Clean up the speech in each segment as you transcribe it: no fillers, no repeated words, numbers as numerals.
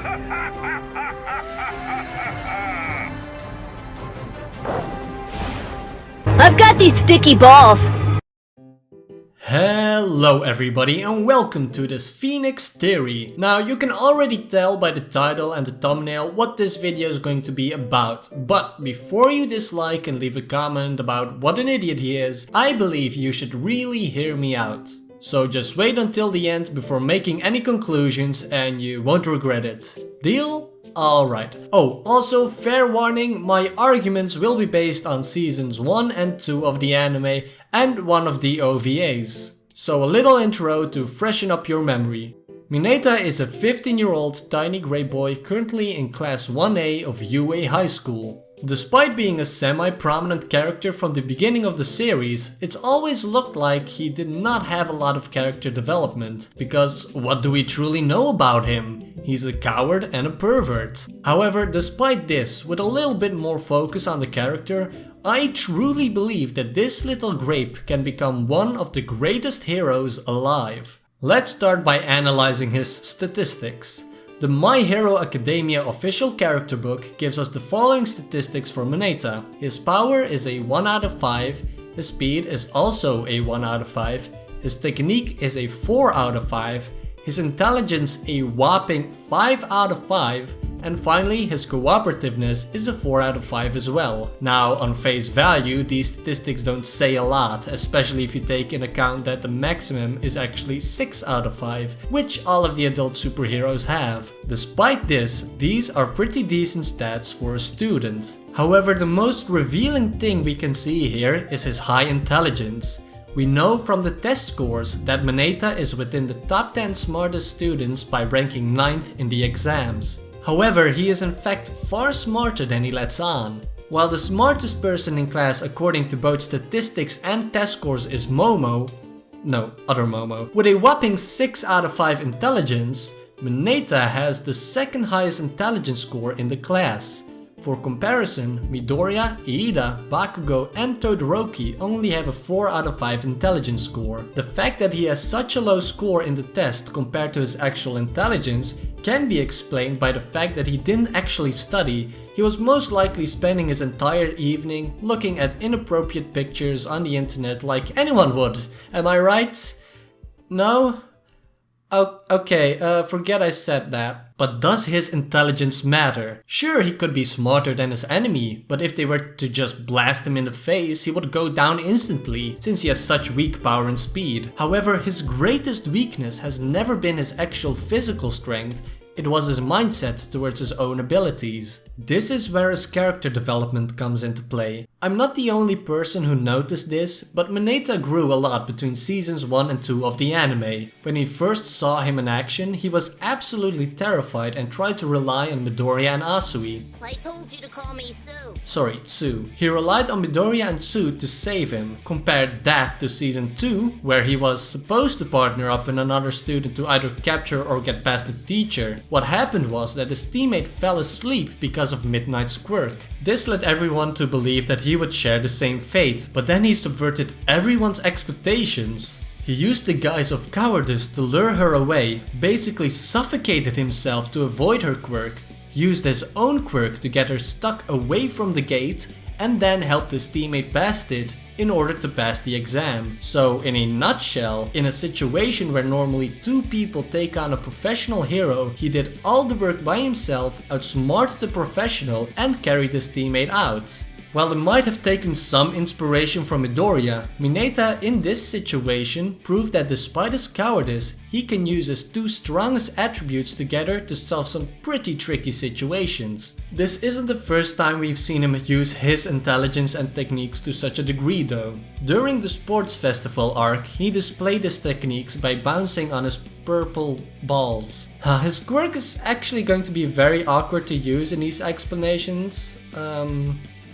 I've got these sticky balls! Hello everybody and welcome to this Fenix theory. Now you can already tell by the title and the thumbnail what this video is going to be about. But before you dislike and leave a comment about what an idiot he is, I believe you should really hear me out. So just wait until the end before making any conclusions and you won't regret it. Deal? Alright. Oh, also fair warning, my arguments will be based on seasons 1 and 2 of the anime and one of the OVAs. So a little intro to freshen up your memory. Mineta is a 15-year-old tiny grey boy currently in class 1A of UA High School. Despite being a semi-prominent character from the beginning of the series, it's always looked like he did not have a lot of character development, because what do we truly know about him? He's a coward and a pervert. However, despite this, with a little bit more focus on the character, I truly believe that this little grape can become one of the greatest heroes alive. Let's start by analyzing his statistics. The My Hero Academia official character book gives us the following statistics for Mineta. His power is a 1 out of 5, his speed is also a 1 out of 5, his technique is a 4 out of 5, his intelligence a whopping 5 out of 5, and finally his cooperativeness is a 4 out of 5 as well. Now on face value these statistics don't say a lot, especially if you take in account that the maximum is actually 6 out of 5, which all of the adult superheroes have. Despite this, these are pretty decent stats for a student. However, the most revealing thing we can see here is his high intelligence. We know from the test scores that Mineta is within the top 10 smartest students by ranking 9th in the exams. However, he is in fact far smarter than he lets on. While the smartest person in class according to both statistics and test scores is Momo, with a whopping 6 out of 5 intelligence, Mineta has the second highest intelligence score in the class. For comparison, Midoriya, Iida, Bakugo and Todoroki only have a 4 out of 5 intelligence score. The fact that he has such a low score in the test compared to his actual intelligence can be explained by the fact that he didn't actually study. He was most likely spending his entire evening looking at inappropriate pictures on the internet like anyone would. Am I right? No? Oh, okay, forget I said that. But does his intelligence matter? Sure, he could be smarter than his enemy, but if they were to just blast him in the face, he would go down instantly, since he has such weak power and speed. However, his greatest weakness has never been his actual physical strength, it was his mindset towards his own abilities. This is where his character development comes into play. I'm not the only person who noticed this, but Mineta grew a lot between seasons 1 and 2 of the anime. When we first saw him in action, he was absolutely terrified and tried to rely on Midoriya and Asui. I told you to call me Sue. Sorry, Tsu. He relied on Midoriya and Tsu to save him. Compare that to season 2, where he was supposed to partner up with another student to either capture or get past the teacher. What happened was that his teammate fell asleep because of Midnight's Quirk. This led everyone to believe that he would share the same fate, but then he subverted everyone's expectations. He used the guise of cowardice to lure her away, basically suffocated himself to avoid her quirk, used his own quirk to get her stuck away from the gate, and then helped his teammate past it in order to pass the exam. So in a nutshell, in a situation where normally 2 people take on a professional hero, he did all the work by himself, outsmarted the professional and carried his teammate out. While he might have taken some inspiration from Midoriya, Mineta in this situation proved that despite his cowardice, he can use his 2 strongest attributes together to solve some pretty tricky situations. This isn't the first time we've seen him use his intelligence and techniques to such a degree though. During the sports festival arc, he displayed his techniques by bouncing on his purple balls. His quirk is actually going to be very awkward to use in these explanations.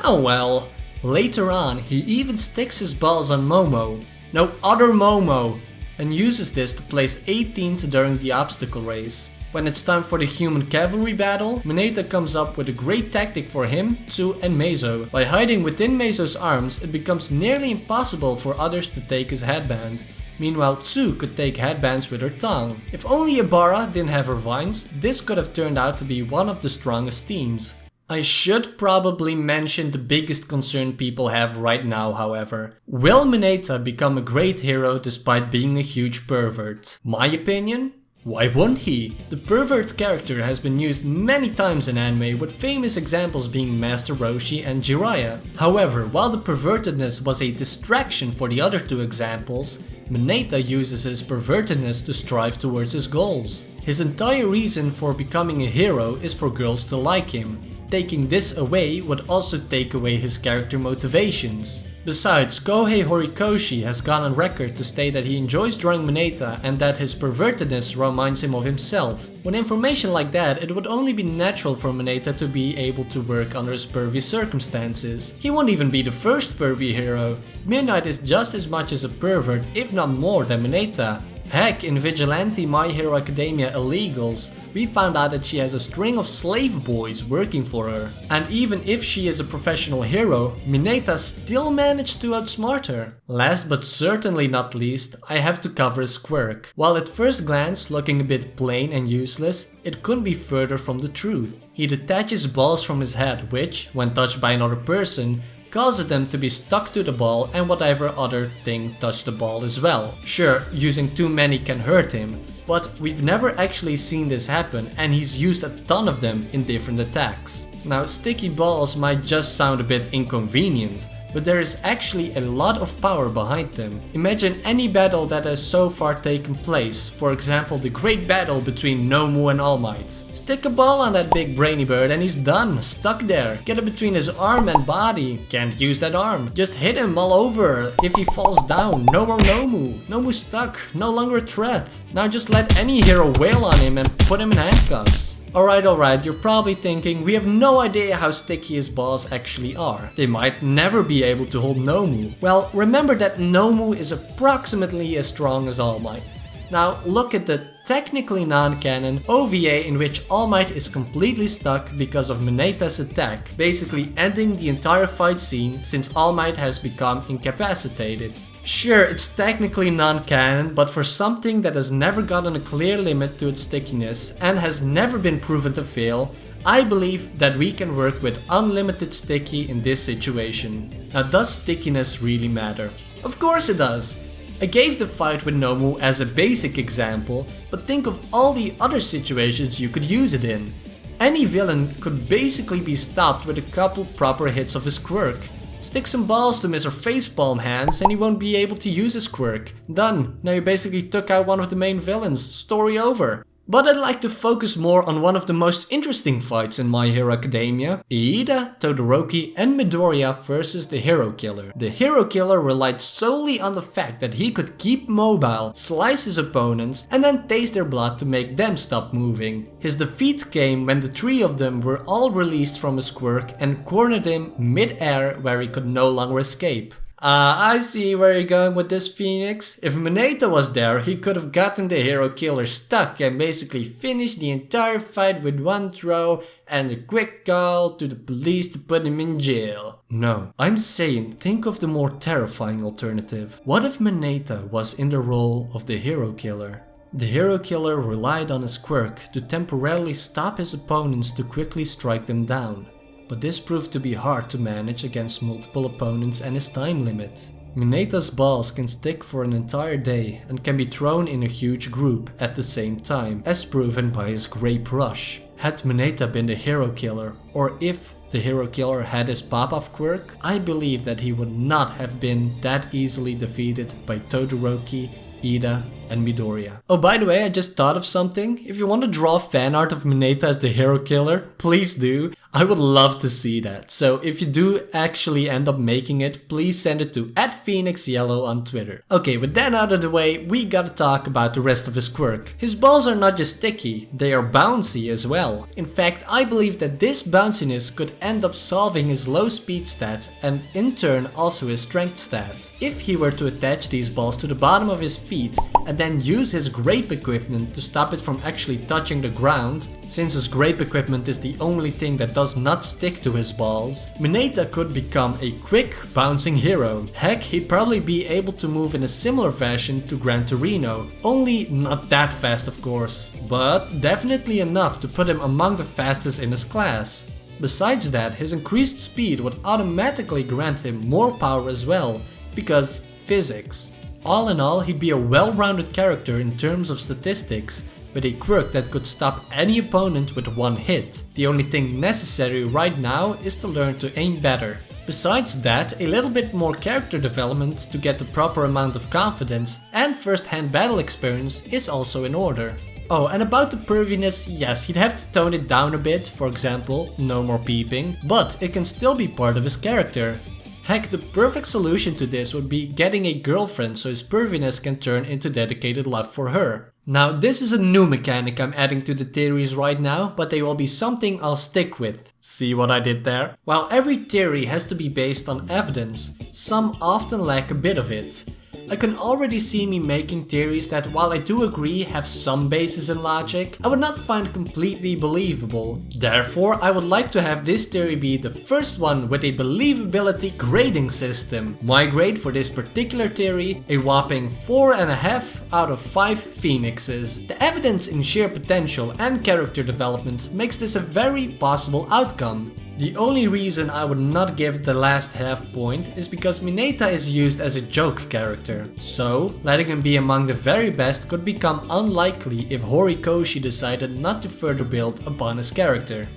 Oh well. Later on, he even sticks his balls on Momo, no other Momo, and uses this to place 18th during the obstacle race. When it's time for the human cavalry battle, Mineta comes up with a great tactic for him, Tsu and Meizo. By hiding within Meizo's arms, it becomes nearly impossible for others to take his headband. Meanwhile, Tsu could take headbands with her tongue. If only Ibara didn't have her vines, this could have turned out to be one of the strongest teams. I should probably mention the biggest concern people have right now, however. Will Mineta become a great hero despite being a huge pervert? My opinion? Why wouldn't he? The pervert character has been used many times in anime, with famous examples being Master Roshi and Jiraiya. However, while the pervertedness was a distraction for the other two examples, Mineta uses his pervertedness to strive towards his goals. His entire reason for becoming a hero is for girls to like him. Taking this away would also take away his character motivations. Besides, Kohei Horikoshi has gone on record to state that he enjoys drawing Mineta and that his pervertedness reminds him of himself. With information like that, it would only be natural for Mineta to be able to work under his pervy circumstances. He won't even be the first pervy hero. Midnight is just as much as a pervert, if not more than Mineta. Heck, in Vigilante My Hero Academia Illegals, we found out that she has a string of slave boys working for her. And even if she is a professional hero, Mineta still managed to outsmart her. Last but certainly not least, I have to cover his quirk. While at first glance looking a bit plain and useless, it couldn't be further from the truth. He detaches balls from his head which, when touched by another person, causes them to be stuck to the ball and whatever other thing touched the ball as well. Sure, using too many can hurt him, but we've never actually seen this happen and he's used a ton of them in different attacks. Now, sticky balls might just sound a bit inconvenient, but there is actually a lot of power behind them. Imagine any battle that has so far taken place, for example the great battle between Nomu and All Might. Stick a ball on that big brainy bird and he's done, stuck there. Get it between his arm and body, can't use that arm. Just hit him all over, if he falls down, no more Nomu. Nomu stuck, no longer a threat. Now just let any hero wail on him and put him in handcuffs. Alright, you're probably thinking we have no idea how sticky his balls actually are. They might never be able to hold Nomu. Well, remember that Nomu is approximately as strong as All Might. Now look at the technically non-canon OVA in which All Might is completely stuck because of Mineta's attack, basically ending the entire fight scene since All Might has become incapacitated. Sure, it's technically non-canon, but for something that has never gotten a clear limit to its stickiness and has never been proven to fail, I believe that we can work with unlimited sticky in this situation. Now, does stickiness really matter? Of course it does! I gave the fight with Nomu as a basic example, but think of all the other situations you could use it in. Any villain could basically be stopped with a couple proper hits of his quirk. Stick some balls to Mr. Facepalm hands and he won't be able to use his quirk. Done. Now you basically took out one of the main villains. Story over. But I'd like to focus more on one of the most interesting fights in My Hero Academia. Iida, Todoroki and Midoriya versus the Hero Killer. The Hero Killer relied solely on the fact that he could keep mobile, slice his opponents and then taste their blood to make them stop moving. His defeat came when the three of them were all released from his quirk and cornered him mid-air where he could no longer escape. I see where you're going with this, Phoenix. If Mineta was there, he could have gotten the Hero Killer stuck and basically finished the entire fight with one throw and a quick call to the police to put him in jail. No, I'm saying think of the more terrifying alternative. What if Mineta was in the role of the Hero Killer? The Hero Killer relied on his quirk to temporarily stop his opponents to quickly strike them down. But this proved to be hard to manage against multiple opponents and his time limit. Mineta's balls can stick for an entire day and can be thrown in a huge group at the same time, as proven by his Grape Rush. Had Mineta been the Hero Killer, or if the Hero Killer had his pop-off quirk, I believe that he would not have been that easily defeated by Todoroki, Iida and Midoriya. Oh, by the way, I just thought of something. If you want to draw fan art of Mineta as the Hero Killer, please do. I would love to see that. So if you do actually end up making it, please send it to @PhoenixYellow on Twitter. Okay, with that out of the way, we gotta talk about the rest of his quirk. His balls are not just sticky, they are bouncy as well. In fact, I believe that this bounciness could end up solving his low speed stats and in turn also his strength stat. If he were to attach these balls to the bottom of his feet and then use his grape equipment to stop it from actually touching the ground, since his grape equipment is the only thing that does not stick to his balls, Mineta could become a quick, bouncing hero. Heck, he'd probably be able to move in a similar fashion to Gran Torino, only not that fast of course, but definitely enough to put him among the fastest in his class. Besides that, his increased speed would automatically grant him more power as well, because physics. All in all, he'd be a well-rounded character in terms of statistics, with a quirk that could stop any opponent with one hit. The only thing necessary right now is to learn to aim better. Besides that, a little bit more character development to get the proper amount of confidence and first-hand battle experience is also in order. Oh, and about the perviness, yes, he'd have to tone it down a bit, for example, no more peeping, but it can still be part of his character. Heck, the perfect solution to this would be getting a girlfriend so his perviness can turn into dedicated love for her. Now, this is a new mechanic I'm adding to the theories right now, but they will be something I'll stick with. See what I did there? While every theory has to be based on evidence, some often lack a bit of it. I can already see me making theories that, while I do agree have some basis in logic, I would not find completely believable. Therefore, I would like to have this theory be the first one with a believability grading system. My grade for this particular theory, a whopping 4.5 out of 5 phoenixes. The evidence in sheer potential and character development makes this a very possible outcome. The only reason I would not give the last half point is because Mineta is used as a joke character. So, letting him be among the very best could become unlikely if Horikoshi decided not to further build upon his character.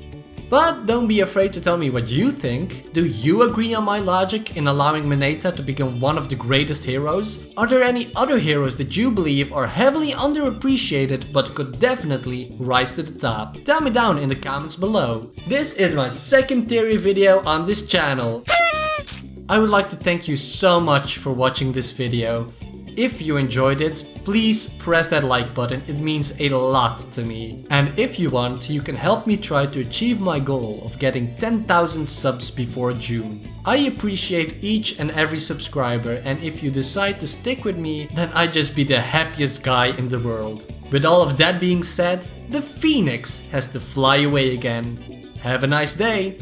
But don't be afraid to tell me what you think. Do you agree on my logic in allowing Mineta to become one of the greatest heroes? Are there any other heroes that you believe are heavily underappreciated but could definitely rise to the top? Tell me down in the comments below. This is my second theory video on this channel. I would like to thank you so much for watching this video. If you enjoyed it, please press that like button, it means a lot to me. And if you want, you can help me try to achieve my goal of getting 10,000 subs before June. I appreciate each and every subscriber, and if you decide to stick with me, then I'd just be the happiest guy in the world. With all of that being said, the Phoenix has to fly away again. Have a nice day!